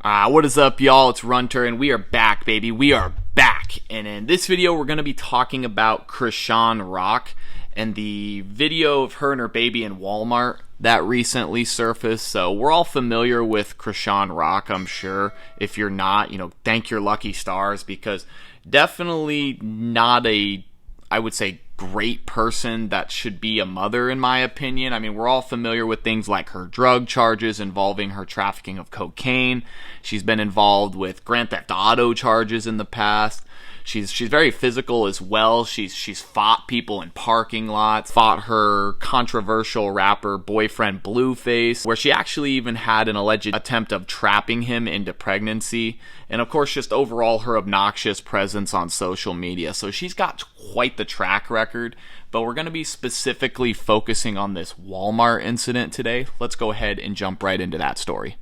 What is up, y'all? It's Runter, and we are back, baby. We are back. And in this video, we're going to be talking about Chrisean Rock and the video of her and her baby in Walmart that recently surfaced. So we're all familiar with Chrisean Rock, I'm sure. If you're not, thank your lucky stars, because definitely not I would say, great person that should be a mother, in my opinion. I mean, we're all familiar with things like her drug charges involving her trafficking of cocaine. She's been involved with Grand Theft Auto charges in the past. She's very physical as well. She's fought people in parking lots, fought her controversial rapper boyfriend Blueface, where she actually even had an alleged attempt of trapping him into pregnancy. And of course, just overall her obnoxious presence on social media. So she's got quite the track record, but we're going to be specifically focusing on this Walmart incident today. Let's go ahead and jump right into that story.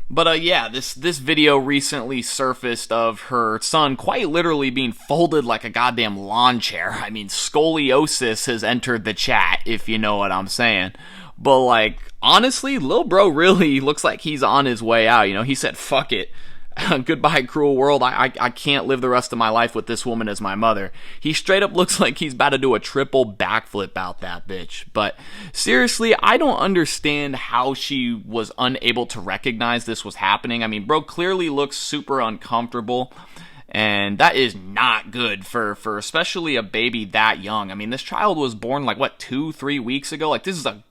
But this video recently surfaced of her son quite literally being folded like a goddamn lawn chair. I mean, scoliosis has entered the chat, if you know what I'm saying. But honestly, lil bro really looks like he's on his way out. He said, fuck it. Goodbye, cruel world. I can't live the rest of my life with this woman as my mother. He straight up looks like he's about to do a triple backflip out that bitch. But seriously, I don't understand how she was unable to recognize this was happening. I mean, bro clearly looks super uncomfortable. And that is not good for especially a baby that young. I mean, this child was born 2-3 weeks ago? This is a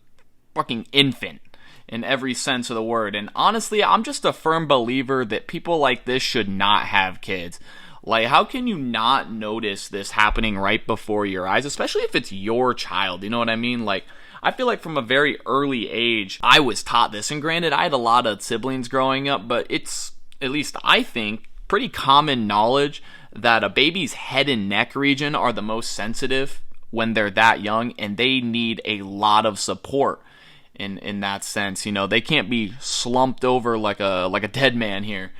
fucking infant in every sense of the word. And honestly, I'm just a firm believer that people like this should not have kids. How can you not notice this happening right before your eyes, especially if it's your child? You know what I mean? I feel like from a very early age, I was taught this. And granted, I had a lot of siblings growing up, but it's, at least I think, pretty common knowledge that a baby's head and neck region are the most sensitive when they're that young, and they need a lot of support. In that sense, they can't be slumped over like a dead man here,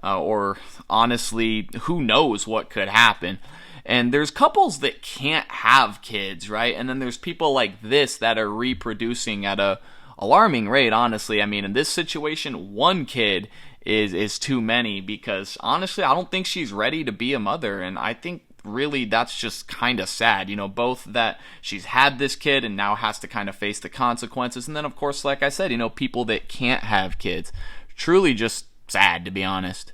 or honestly, who knows what could happen. And there's couples that can't have kids, right? And then there's people like this that are reproducing at a alarming rate. Honestly, I mean, in this situation, one kid is too many, because honestly, I don't think she's ready to be a mother, and I think really that's just kind of sad, both that she's had this kid and now has to kind of face the consequences, and then of course, like I said, people that can't have kids. Truly just sad, to be honest.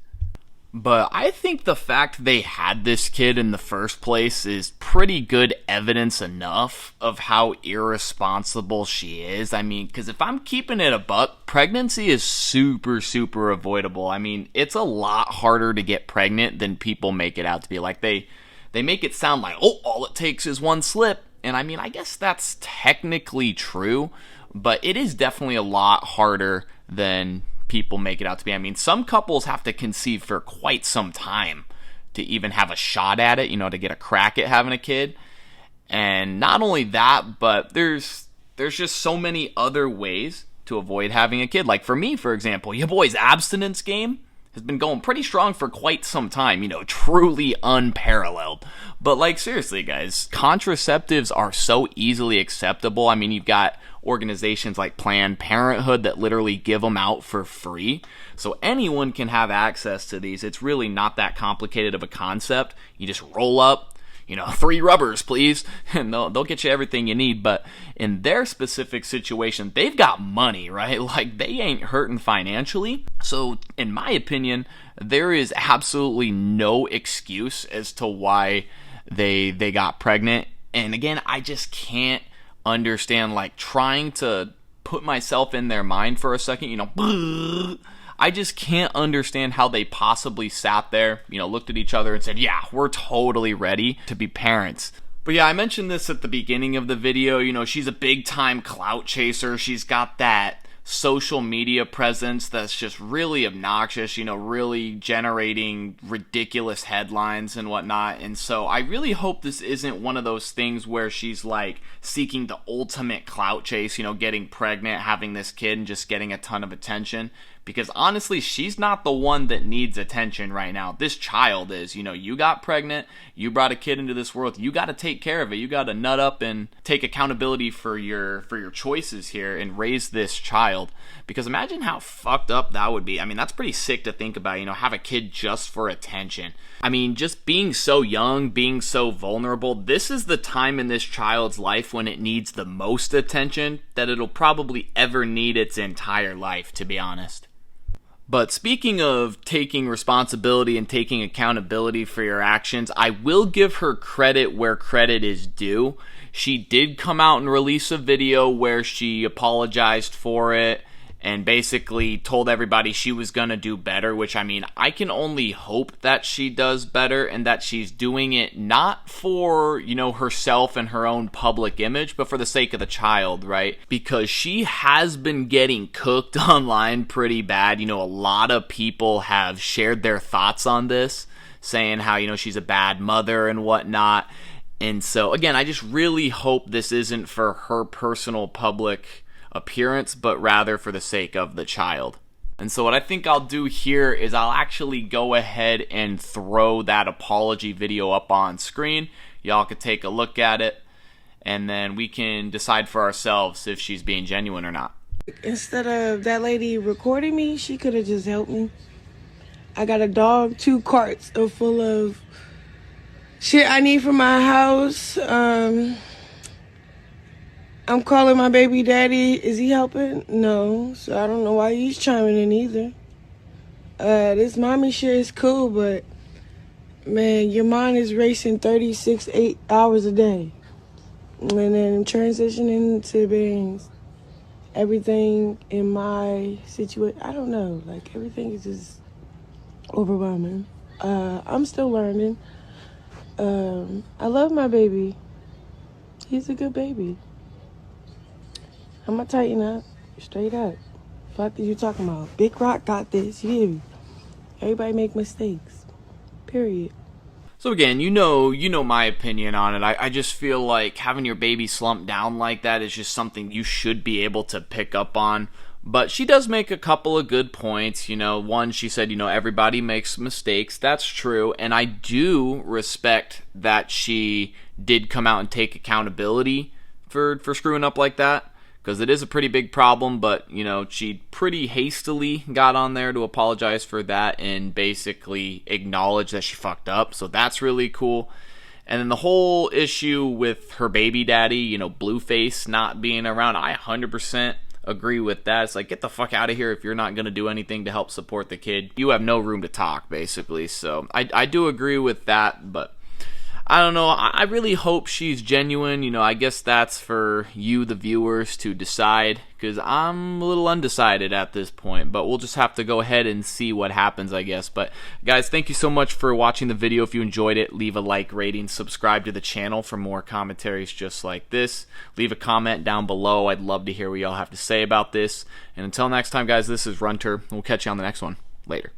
But I think the fact they had this kid in the first place is pretty good evidence enough of how irresponsible she is. I mean, because if I'm keeping it a buck, pregnancy is super, super avoidable. I mean, it's a lot harder to get pregnant than people make it out to be. They make it sound like, oh, all it takes is one slip. And I mean, I guess that's technically true, but it is definitely a lot harder than people make it out to be. I mean, some couples have to conceive for quite some time to even have a shot at it, to get a crack at having a kid. And not only that, but there's just so many other ways to avoid having a kid. Like for me, for example, your boy's abstinence game has been going pretty strong for quite some time, truly unparalleled. But seriously, guys, contraceptives are so easily acceptable. I mean, you've got organizations like Planned Parenthood that literally give them out for free. So anyone can have access to these. It's really not that complicated of a concept. You just roll up, 3 rubbers, please, and they'll get you everything you need. But in their specific situation, they've got money, right? They ain't hurting financially. So in my opinion, there is absolutely no excuse as to why they got pregnant. And again, I just can't understand, trying to put myself in their mind for a second, I just can't understand how they possibly sat there, looked at each other and said, yeah, we're totally ready to be parents. But yeah, I mentioned this at the beginning of the video, she's a big time clout chaser. She's got that social media presence that's just really obnoxious, really generating ridiculous headlines and whatnot. And so I really hope this isn't one of those things where she's seeking the ultimate clout chase, getting pregnant, having this kid, and just getting a ton of attention. Because honestly, she's not the one that needs attention right now. This child is. You know, you got pregnant, you brought a kid into this world, you got to take care of it. You got to nut up and take accountability for your choices here and raise this child. Because imagine how fucked up that would be. I mean, that's pretty sick to think about, you know, have a kid just for attention. I mean, just being so young, being so vulnerable, this is the time in this child's life when it needs the most attention that it'll probably ever need its entire life, to be honest. But speaking of taking responsibility and taking accountability for your actions, I will give her credit where credit is due. She did come out and release a video where she apologized for it and basically told everybody she was going to do better, which, I mean, I can only hope that she does better and that she's doing it not for, you know, herself and her own public image, but for the sake of the child, right? Because she has been getting cooked online pretty bad. You know, a lot of people have shared their thoughts on this, saying how, you know, she's a bad mother and whatnot. And so, again, I just really hope this isn't for her personal public appearance, but rather for the sake of the child. And so what I think I'll do here is I'll actually go ahead and throw that apology video up on screen. Y'all could take a look at it, and then we can decide for ourselves if she's being genuine or not. Instead of that lady recording me, she could have just helped me. I got a dog, 2 carts full of shit I need for my house. I'm calling my baby daddy. Is he helping? No. So I don't know why he's chiming in either. This mommy shit is cool, but man, your mind is racing 8 hours a day. And then transitioning to being everything in my situation. I don't know. Like, everything is just overwhelming. I'm still learning. I love my baby. He's a good baby. I'm gonna tighten up, straight up. Fuck are you talking about? Big Rock got this, you hear me? Everybody make mistakes, period. So again, you know my opinion on it. I just feel like having your baby slump down like that is just something you should be able to pick up on. But she does make a couple of good points. You know, one, she said, you know, everybody makes mistakes. That's true. And I do respect that she did come out and take accountability for screwing up like that. Because it is a pretty big problem, but, you know, she pretty hastily got on there to apologize for that and basically acknowledge that she fucked up. So that's really cool. And then the whole issue with her baby daddy, you know, Blueface not being around, I 100% agree with that. It's like, get the fuck out of here if you're not going to do anything to help support the kid. You have no room to talk, basically. So I do agree with that, but I don't know. I really hope she's genuine. You know, I guess that's for you, the viewers, to decide, because I'm a little undecided at this point, but we'll just have to go ahead and see what happens, I guess. But guys, thank you so much for watching the video. If you enjoyed it, leave a like, rating, subscribe to the channel for more commentaries just like this. Leave a comment down below. I'd love to hear what y'all have to say about this. And until next time, guys, this is Runter. We'll catch you on the next one. Later.